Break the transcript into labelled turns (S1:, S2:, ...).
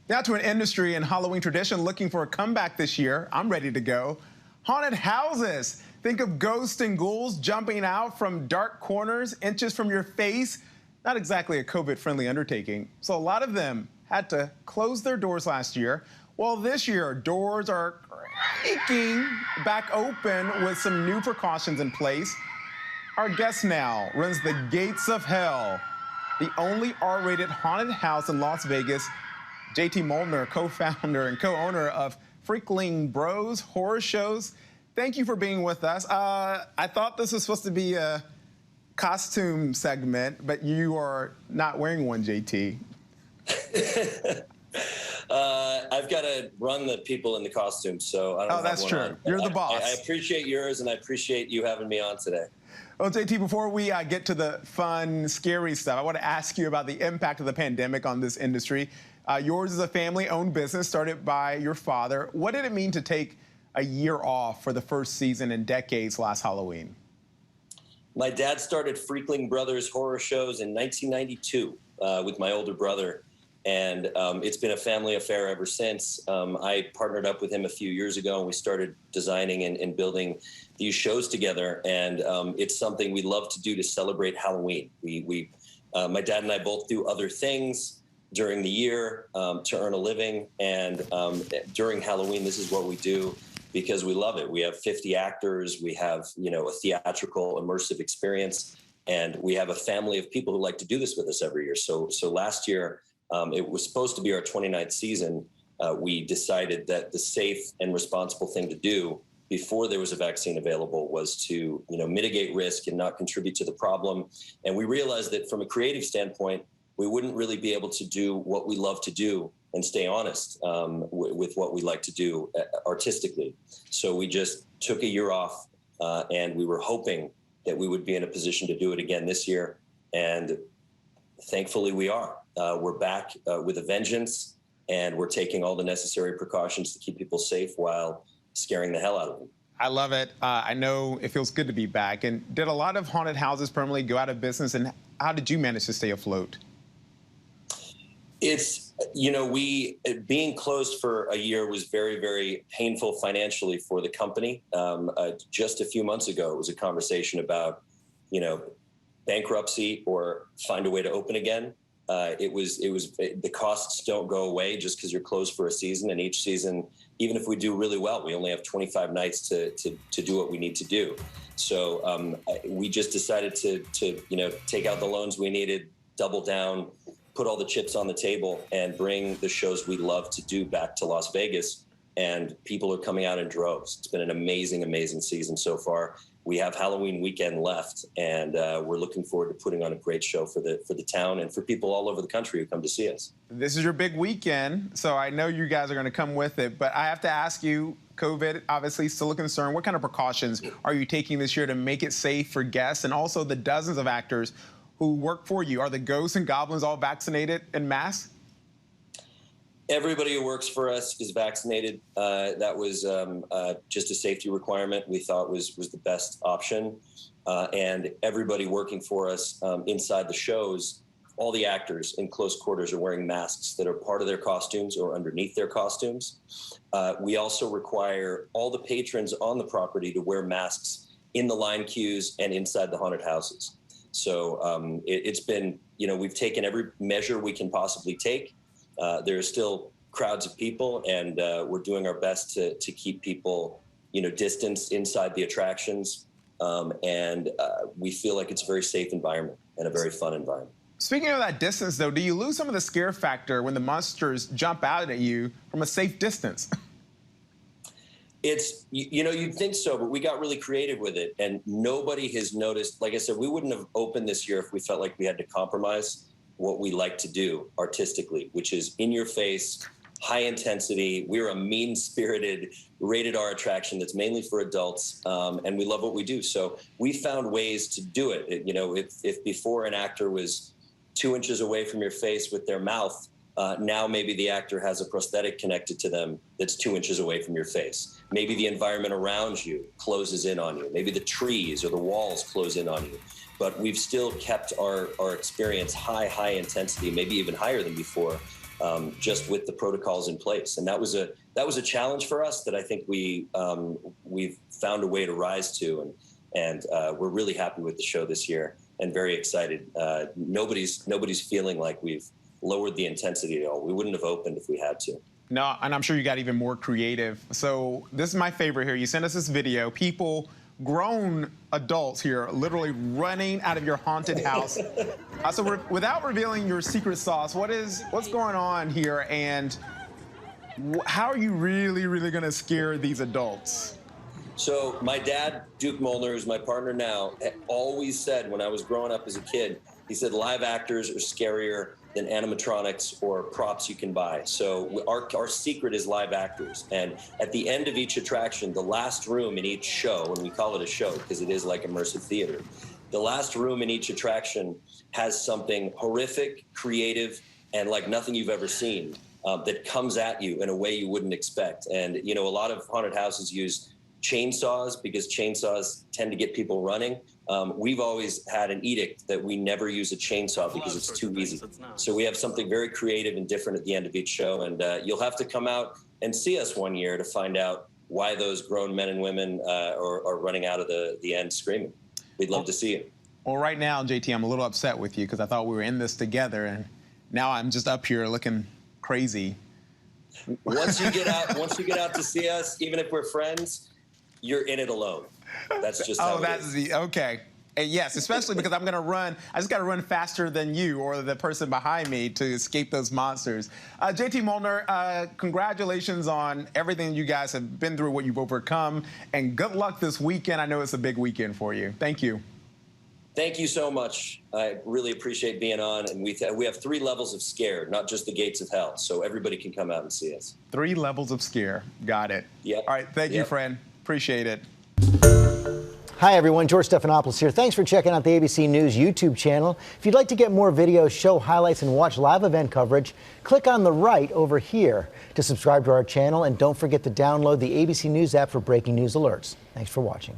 S1: Now to an industry and Halloween tradition looking for a comeback this year. I'm ready to go. Haunted houses. Think of ghosts and ghouls jumping out from dark corners, inches from your face. Not exactly a COVID-friendly undertaking. So a lot of them had to close their doors last year. Well, this year, doors are creaking back open with some new precautions in place. Our guest now runs the gates of hell, the only R-rated haunted house in Las Vegas. JT Mollner, co-founder and co-owner of Freakling Bros horror shows. Thank you for being with us. I thought this was supposed to be a costume segment, but you are not wearing one, JT.
S2: I've got to run the people in the costumes, so I don't have
S1: that's
S2: one
S1: true.
S2: on.
S1: You're the boss.
S2: I appreciate yours, and I appreciate you having me on today.
S1: Well, JT, before we get to the fun, scary stuff, I want to ask you about the impact of the pandemic on this industry. Yours is a family-owned business started by your father. What did it mean to take a year off for the first season in decades last Halloween?
S2: My dad started Freakling Brothers horror shows in 1992 with my older brother, and it's been a family affair ever since. I partnered up with him a few years ago, and we started designing and building these shows together, and it's something we love to do to celebrate Halloween. My dad and I both do other things during the year to earn a living, and during Halloween, this is what we do because we love it. We have 50 actors, we have a theatrical immersive experience, and we have a family of people who like to do this with us every year. So last year, it was supposed to be our 29th season. We decided that the safe and responsible thing to do before there was a vaccine available was to mitigate risk and not contribute to the problem. And we realized that from a creative standpoint, we wouldn't really be able to do what we love to do and stay honest with what we like to do artistically. So we just took a year off, and we were hoping that we would be in a position to do it again this year. And thankfully we are. We're back with a vengeance, and we're taking all the necessary precautions to keep people safe while scaring the hell out of them.
S1: I love it. I know it feels good to be back. And did a lot of haunted houses permanently go out of business, and how did you manage to stay afloat?
S2: It's, we being closed for a year was very, very painful financially for the company. Just a few months ago, it was a conversation about, bankruptcy or find a way to open again. The costs don't go away just because you're closed for a season, and each season, even if we do really well, we only have 25 nights to do what we need to do. So we just decided to take out the loans we needed, double down, put all the chips on the table, and bring the shows we love to do back to Las Vegas. And people are coming out in droves. It's been an amazing, amazing season so far. We have Halloween weekend left, and we're looking forward to putting on a great show for the town and for people all over the country who come to see us.
S1: This is your big weekend, so I know you guys are going to come with it, but I have to ask you, COVID obviously still a concern. What kind of precautions are you taking this year to make it safe for guests and also the dozens of actors who work for you? Are the ghosts and goblins all vaccinated en masse?
S2: Everybody who works for us is vaccinated. That was just a safety requirement we thought was the best option. And everybody working for us inside the shows, all the actors in close quarters are wearing masks that are part of their costumes or underneath their costumes. We also require all the patrons on the property to wear masks in the line queues and inside the haunted houses. So it's been, we've taken every measure we can possibly take. There are still crowds of people, and we're doing our best to keep people, distanced inside the attractions. And we feel like it's a very safe environment and a very fun environment.
S1: Speaking of that distance, though, do you lose some of the scare factor when the monsters jump out at you from a safe distance?
S2: It's, you'd think so, but we got really creative with it, and nobody has noticed. Like I said, we wouldn't have opened this year if we felt like we had to compromise what we like to do artistically, which is in your face, high intensity. We're a mean-spirited, rated R attraction that's mainly for adults, and we love what we do. So we found ways to do it. If before an actor was 2 inches away from your face with their mouth, now maybe the actor has a prosthetic connected to them that's 2 inches away from your face. Maybe the environment around you closes in on you. Maybe the trees or the walls close in on you. But we've still kept our experience high intensity, maybe even higher than before, just with the protocols in place. And that was a challenge for us that I think we've found a way to rise to, and we're really happy with the show this year and very excited. Nobody's feeling like we've lowered the intensity at all. We wouldn't have opened if we had to.
S1: No, and I'm sure you got even more creative. So this is my favorite here. You sent us this video. People, grown adults here, literally running out of your haunted house. So without revealing your secret sauce, what's going on here, and how are you really going to scare these adults?
S2: So my dad, Duke Mollner, who's my partner now, always said when I was growing up as a kid, he said live actors are scarier than animatronics or props you can buy. So our secret is live actors. And at the end of each attraction, the last room in each show, and we call it a show because it is like immersive theater, the last room in each attraction has something horrific, creative, and like nothing you've ever seen that comes at you in a way you wouldn't expect. And, you know, a lot of haunted houses use chainsaws because chainsaws tend to get people running. We've always had an edict that we never use a chainsaw because it's too easy. So we have something very creative and different at the end of each show. And you'll have to come out and see us one year to find out why those grown men and women are running out of the end screaming. We'd love to see you.
S1: Well, right now, JT, I'm a little upset with you because I thought we were in this together, and now I'm just up here looking crazy.
S2: Once you get out to see us, even if we're friends, you're in it alone. That's just how it is.
S1: Okay. And yes, especially because I'm going to run. I just got to run faster than you or the person behind me to escape those monsters. JT Mollner, congratulations on everything you guys have been through, what you've overcome, and good luck this weekend. I know it's a big weekend for you. Thank you.
S2: Thank you so much. I really appreciate being on. And we have 3 levels of scare, not just the gates of hell. So everybody can come out and see us.
S1: 3 levels of scare. Got it.
S2: Yep.
S1: All right. Thank you, friend. Appreciate it.
S3: Hi, everyone. George Stephanopoulos here. Thanks for checking out the ABC News YouTube channel. If you'd like to get more videos, show highlights, and watch live event coverage, click on the right over here to subscribe to our channel. And don't forget to download the ABC News app for breaking news alerts. Thanks for watching.